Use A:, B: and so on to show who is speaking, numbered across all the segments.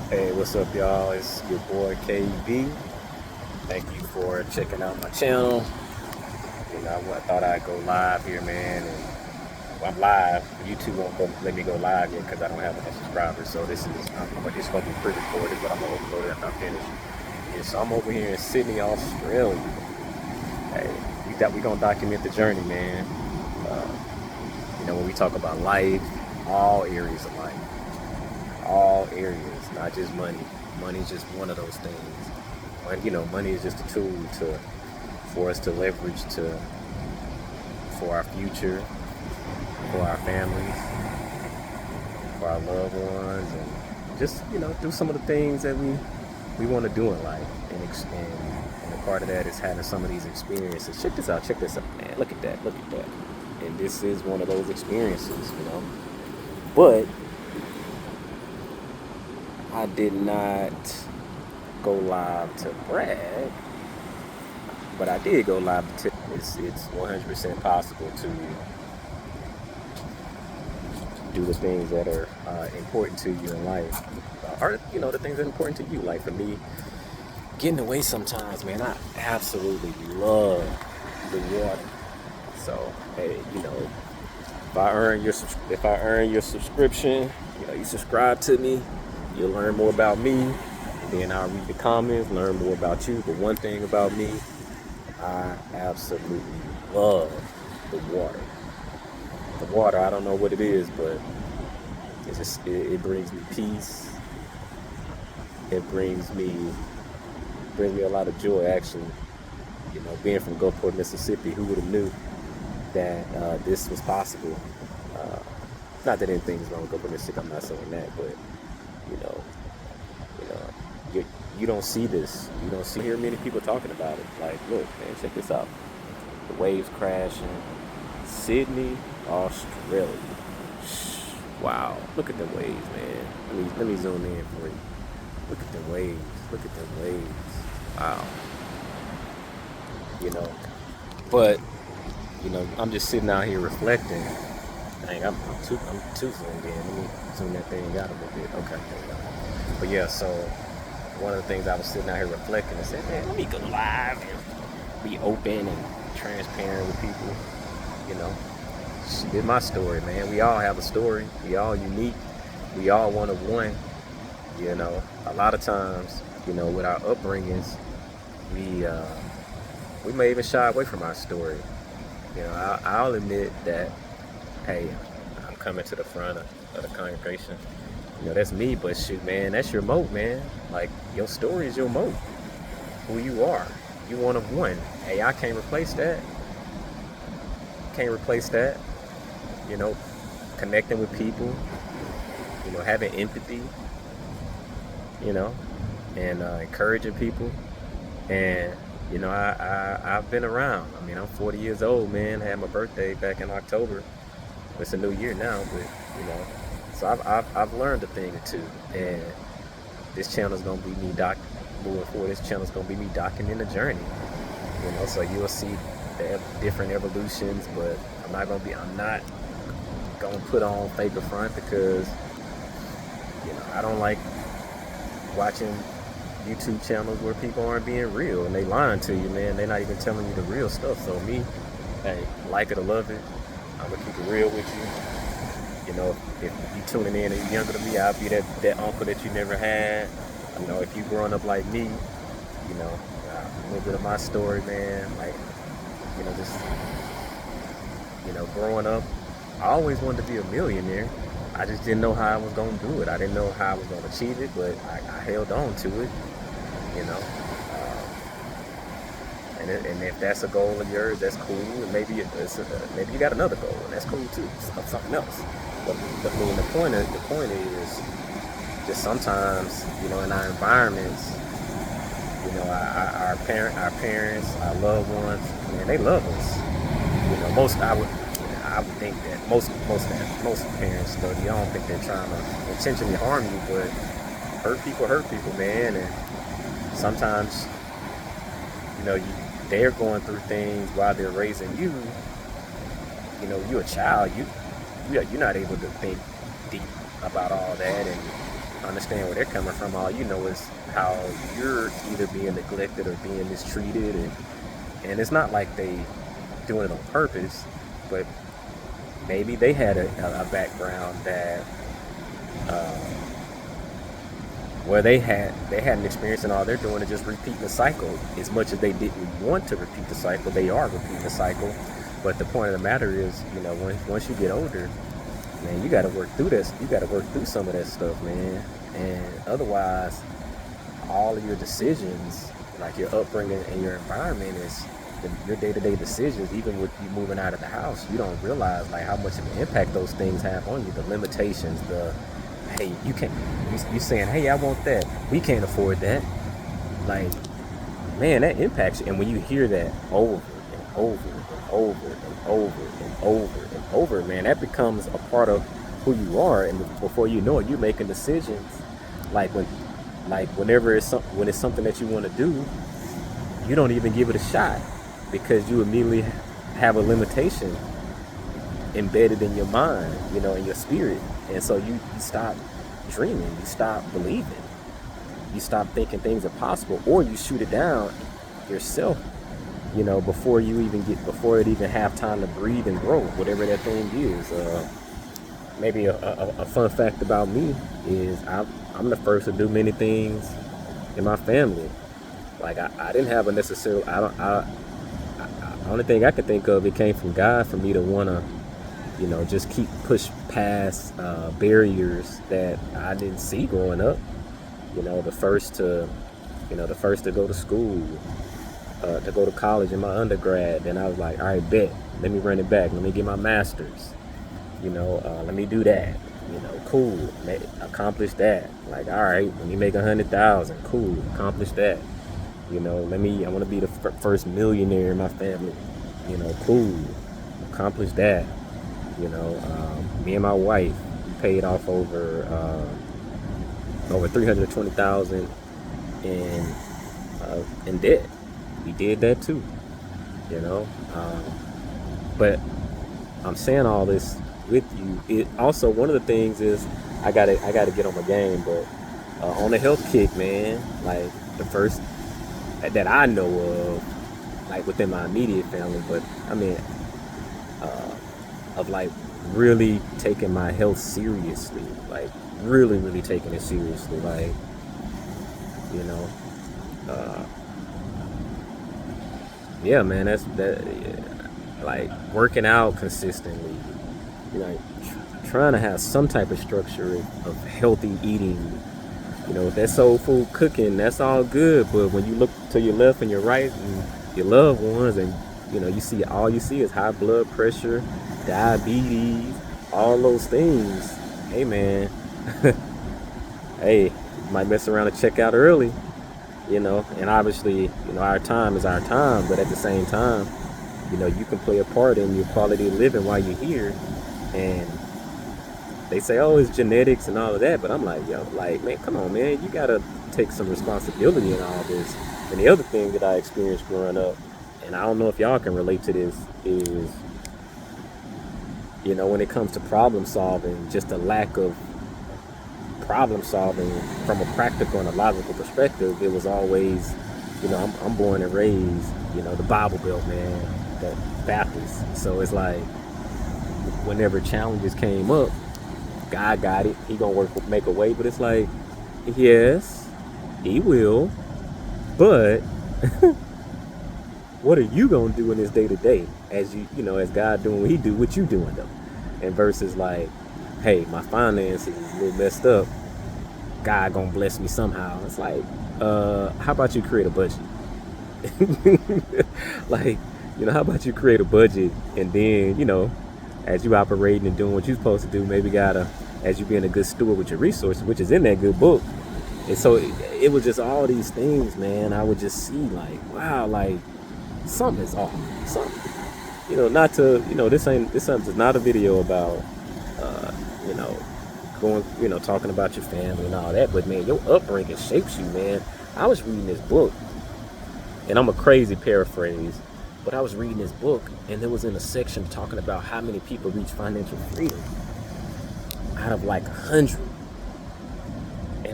A: Hey, what's up, y'all? It's your boy KB. Thank you for checking out my channel. I thought I'd go live here, man. And well, I'm live. YouTube won't let me go live yet because I don't have enough subscribers. So it's going to be pre-recorded, but I'm going to upload it after I finish. Yeah, so I'm over here in Sydney, Australia. Hey, we going to document the journey, man. Uh, when we talk about life, all areas of life, all areas, not just money. Money is just one of those things. Money is just a tool for us to leverage for our future, for our families, for our loved ones, and just do some of the things that we want to do in life. And a part of that is having some of these experiences. Check this out, man. Look at that. And this is one of those experiences. But I did not go live to brag, but I did go live to tell you it's 100% possible to do the things that are important to you in life, or the things that are important to you. Like for me, getting away sometimes, man. I absolutely love the water. So hey, if I earn your subscription, you subscribe to me, you'll learn more about me. Then I'll read the comments, learn more about you. But one thing about me, I absolutely love the water. The water, I don't know what it is, but it brings me peace. It brings me a lot of joy, actually. Being from Gulfport, Mississippi, who would have knew that this was possible? Uh, Not that anything's wrong with Gulfport, Mississippi. I'm not saying that, but you know, you know, you don't see this. You don't hear many people talking about it. Like, look, man, check this out. The waves crashing. Sydney, Australia. Wow, look at the waves, man. Let me zoom in for you. Look at the waves. Look at the waves. Wow. You know, but I'm just sitting out here reflecting. Dang, I'm too zoomed in. Let me zoom that thing out a little bit. Okay, there we go. But yeah, so one of the things I was sitting out here reflecting and said, man, let me go live and be open and transparent with people. You know, it's my story, man. We all have a story. We all unique. We all one of one. A lot of times, with our upbringings, we may even shy away from our story. I'll admit that, hey, I'm coming to the front of the congregation. That's me, but shoot, man, that's your moat, man. Like, your story is your moat. Who you are. You one of one. Hey, I can't replace that. Can't replace that. You know, Connecting with people, having empathy, you know, and encouraging people. And, I've been around. I mean, I'm 40 years old, man. Had my birthday back in October. It's a new year now, but, so I've learned a thing or two. And this channel's going to be me moving forward. This channel's going to be me documenting the journey. So you'll see the different evolutions, but I'm not gonna put on fake a front because I don't like watching YouTube channels where people aren't being real and they lying to you, man. They're not even telling you the real stuff. So me, hey, like it or love it, I'm gonna keep it real with you. If you tuning in and you're younger than me, I'll be that uncle that you never had. If you growing up like me, a little bit of my story, man. Like, just growing up, I always wanted to be a millionaire. I just didn't know how I was going to do it. I didn't know how I was going to achieve it, but I held on to it, you know. And if that's a goal of yours, that's cool. And maybe you got another goal, and that's cool too. Something else. But I mean, the point is just sometimes, in our environments, our parents, our loved ones, man, they love us. I would think that most parents, I don't think they're trying to intentionally harm you, but hurt people, man. And sometimes, they're going through things while they're raising you. You're a child. You're not able to think deep about all that, and understand where they're coming from. All you know is how you're either being neglected or being mistreated, and it's not like they doing it on purpose, but maybe they had a background that uh, where they had an experience, and all they're doing is just repeating the cycle. As much as they didn't want to repeat the cycle, they are repeating the cycle. But the point of the matter is, once you get older, man, you got to work through this. You got to work through some of that stuff, man. And otherwise, all of your decisions, like your upbringing and your environment, your day-to-day decisions. Even with you moving out of the house, you don't realize like how much of an impact those things have on you. The limitations, hey, you can't. You saying, hey, I want that. We can't afford that. Like, man, that impacts you. And when you hear that over and over and over and over and over and over, man, that becomes a part of who you are. And before you know it, you're making decisions. Whenever when it's something that you want to do, you don't even give it a shot because you immediately have a limitation embedded in your mind, in your spirit. And so you stop dreaming, you stop believing, you stop thinking things are possible, or you shoot it down yourself, before it even have time to breathe and grow, whatever that thing is. Maybe a fun fact about me is I'm the first to do many things in my family. Like I didn't have a necessarily, the only thing I could think of, it came from God for me to want to, just push past barriers that I didn't see growing up. The first to go to school, to go to college in my undergrad. Then I was like, all right, bet, let me run it back. Let me get my master's. Let me do that. Cool, accomplish that. Like, all right, let me make 100,000. Cool, accomplish that. I want to be the first millionaire in my family. Cool, accomplish that. Me and my wife, we paid off over $320,000 in debt. We did that too. But I'm saying all this with you. It also, one of the things is I gotta get on my game, but on a health kick, man. Like the first that I know of, like within my immediate family, but I mean, of like really taking my health seriously, like really, really taking it seriously, like, yeah, man, like working out consistently, trying to have some type of structure of healthy eating. That soul food cooking, that's all good, but when you look to your left and your right and your loved ones, and all you see is high blood pressure, diabetes, all those things. Hey, man, hey, you might mess around and check out early, and obviously, our time is our time, but at the same time, you can play a part in your quality of living while you're here. And they say, oh, it's genetics and all of that, but I'm like, man, come on, man, you gotta take some responsibility in all this. And the other thing that I experienced growing up, and I don't know if y'all can relate to this, is, when it comes to problem solving, just a lack of problem solving from a practical and a logical perspective. It was always, I'm born and raised, the Bible Belt, man, the Baptist. So it's like, whenever challenges came up, God got it. He gonna make a way. But it's like, yes, he will. But what are you gonna do in this day to day as as God doing what He do? What you doing though? And versus like, hey, my finances is a little messed up. God gonna bless me somehow. It's like, how about you create a budget? Like, how about you create a budget, and then as you operating and doing what you're supposed to do, maybe as you being a good steward with your resources, which is in that good book. And so it was just all these things, man. I would just see like, wow, like something is off. Something, not to, this is not a video about, going, talking about your family and all that. But man, your upbringing shapes you, man. I was reading this book, and I'm a crazy paraphrase, but I was reading this book, and there was in a section talking about how many people reach financial freedom out of like 100.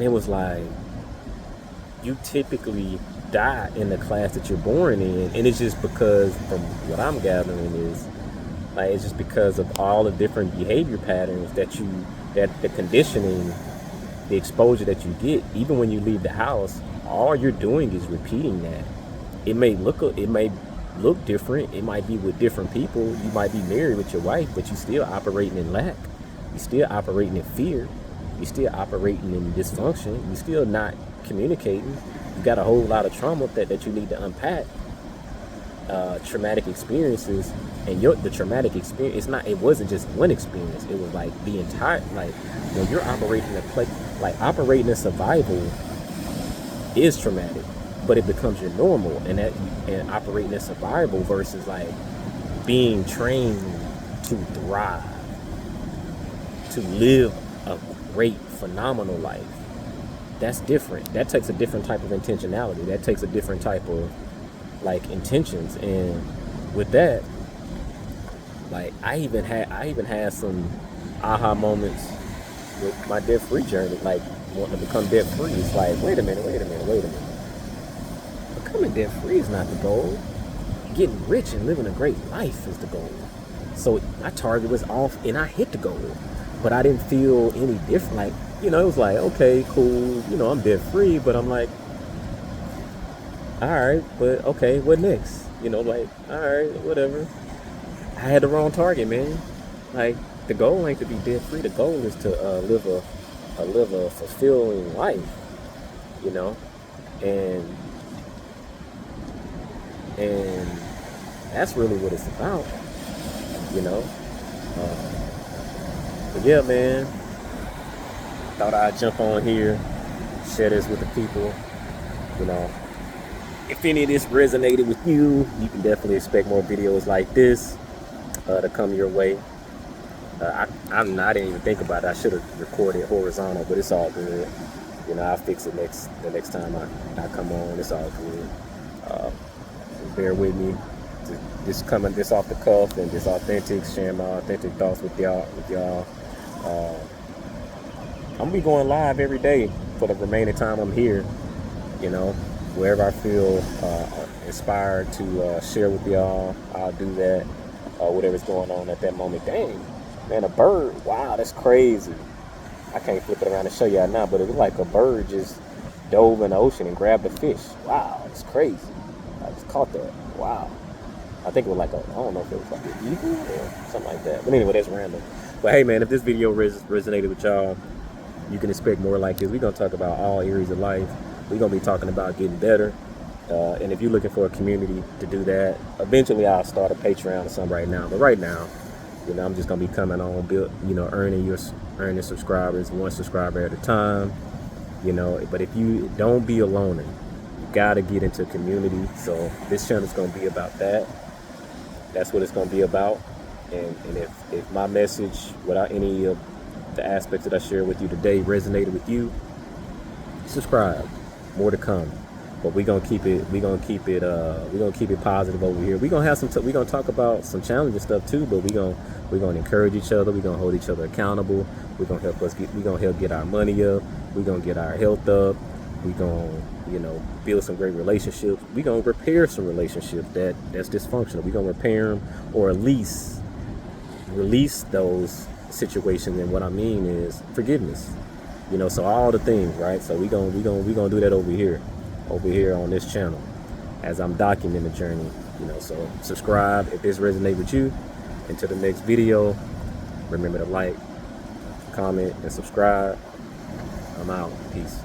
A: And it was like, you typically die in the class that you're born in. And it's just because, from what I'm gathering, is like, it's just because of all the different behavior patterns that the conditioning, the exposure that you get. Even when you leave the house, all you're doing is repeating that. It may look different. It might be with different people. You might be married with your wife, but you still operating in lack. You still operating in fear. You still operating in dysfunction. You still not communicating. You got a whole lot of trauma that you need to unpack. Traumatic experiences, and the traumatic experience, it wasn't just one experience. It was like the entire, like, when you're operating operating in survival is traumatic, but it becomes your normal. And operating in survival versus like being trained to thrive, to live a great, phenomenal life, that's different. That takes a different type of intentionality. That takes a different type of like intentions. And with that, like, I even had some aha moments with my debt free journey, like wanting to become debt free. It's like, wait a minute. Becoming debt free is not the goal. Getting rich and living a great life is the goal. So my target was off and I hit the goal, but I didn't feel any different. Like, it was like, okay, cool, I'm debt free, but I'm like, all right, but okay, what next? Like, all right, whatever. I had the wrong target, man. Like, the goal ain't to be debt free. The goal is to live a fulfilling life, and that's really what it's about, But yeah, man. Thought I'd jump on here, share this with the people, If any of this resonated with you, you can definitely expect more videos like this to come your way. I didn't even think about it. I should have recorded horizontal, but it's all good. I'll fix it the next time I come on. It's all good. Bear with me. Just coming this off the cuff and just authentic, sharing my authentic thoughts with y'all. I'm gonna be going live every day for the remaining time I'm here. Wherever I feel inspired to share with y'all, I'll do that. Whatever's going on at that moment. Dang, man, a bird. Wow, that's crazy. I can't flip it around and show y'all now, but it looked like a bird just dove in the ocean and grabbed a fish. Wow, it's crazy. I just caught that. Wow. I think it was I don't know if it was like an eagle or something like that. But anyway, that's random. But hey, man, if this video resonated with y'all, you can expect more like this. We're going to talk about all areas of life. We're going to be talking about getting better. And if you're looking for a community to do that, eventually I'll start a Patreon or something right now. But right now, I'm just going to be coming on, earning subscribers, one subscriber at a time. But if you don't be a loner, you got to get into a community. So this channel is going to be about that. That's what it's going to be about. And if my message, without any of the aspects that I shared with you today, resonated with you, subscribe. More to come. But we're gonna keep it positive over here. We're gonna have we're gonna talk about some challenging stuff too, but we're gonna encourage each other. We're gonna hold each other accountable. We're gonna help get our money up. We're gonna get our health up. We're gonna build some great relationships. We're gonna repair some relationships that's dysfunctional. We're gonna repair them, or at least release those situations. And what I mean is forgiveness. So all the things, right? So we gonna do that over here on this channel, as I'm documenting the journey. So subscribe if this resonates with you. Until the next video, remember to like, comment, and subscribe. I'm out. Peace.